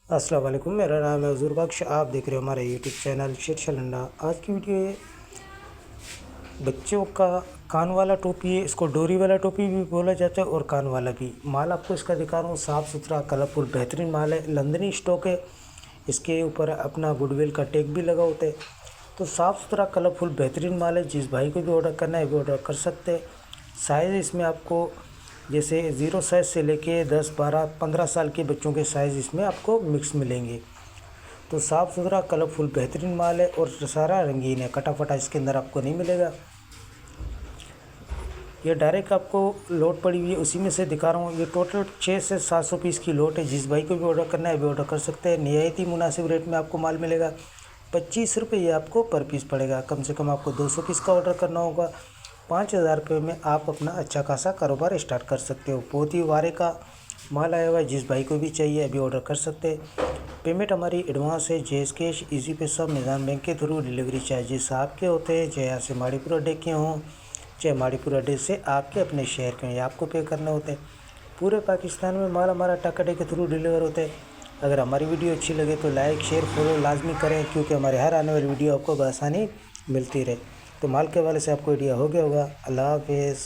अस्सलाम वालेकुम, मेरा नाम है हजूर बख्श। आप देख रहे हो हमारा यूट्यूब चैनल शीर्ष लंडा। आज की वीडियो है बच्चों का कान वाला टोपी है। इसको डोरी वाला टोपी भी बोला जाता है और कान वाला भी। माल आपको इसका दिखा रहा हूँ, साफ़ सुथरा कलरफुल बेहतरीन माल है, लंदनी स्टॉक है। इसके ऊपर अपना गुडविल का टैग भी लगा होता है। तो साफ़ सुथरा कलरफुल बेहतरीन माल है। जिस भाई को भी ऑर्डर करना है वो ऑर्डर कर सकते हैं। साइज़ इसमें आपको जैसे 0 साइज़ से लेके 10, 12, 15 साल के बच्चों के साइज़ इसमें आपको मिक्स मिलेंगे। तो साफ़ सुथरा कलरफुल बेहतरीन माल है और सारा रंगीन है। कटा फटा इसके अंदर आपको नहीं मिलेगा। ये डायरेक्ट आपको लोट पड़ी हुई है, उसी में से दिखा रहा हूँ। ये टोटल 600 से 700 पीस की लोट है। जिस भाई को भी ऑर्डर करना है वो ऑर्डर कर सकते हैं। निहायत ही मुनासिब रेट में आपको माल मिलेगा। 25 रुपये ये आपको पर पीस पड़ेगा। कम से कम आपको 200 पीस का ऑर्डर करना होगा। 5,000 रुपये में आप अपना अच्छा खासा कारोबार स्टार्ट कर सकते हो। बहुत ही वारे का माल आया हुआ है। जिस भाई को भी चाहिए अभी ऑर्डर कर सकते हैं। पेमेंट हमारी एडवांस है, जैस कैश, इजी पे, सब निज़ाम बैंक के थ्रू। डिलीवरी चार्जेस आपके होते हैं, चाहे यहाँ से माड़ीपुर अड्डे के हों, चाहे माड़ीपुर अड्डे से आपके अपने शहर के हैं, आपको पे करने होते हैं। पूरे पाकिस्तान में माल हमारा टक अड्डे के थ्रू डिलीवर होता है। अगर हमारी वीडियो अच्छी लगे तो लाइक शेयर फॉलो लाजमी करें, क्योंकि हमारे हर आने वाली वीडियो आपको बआसानी मिलती रहे। तो माल के हवाले से आपको आइडिया हो गया होगा। अल्लाह हाफिज़।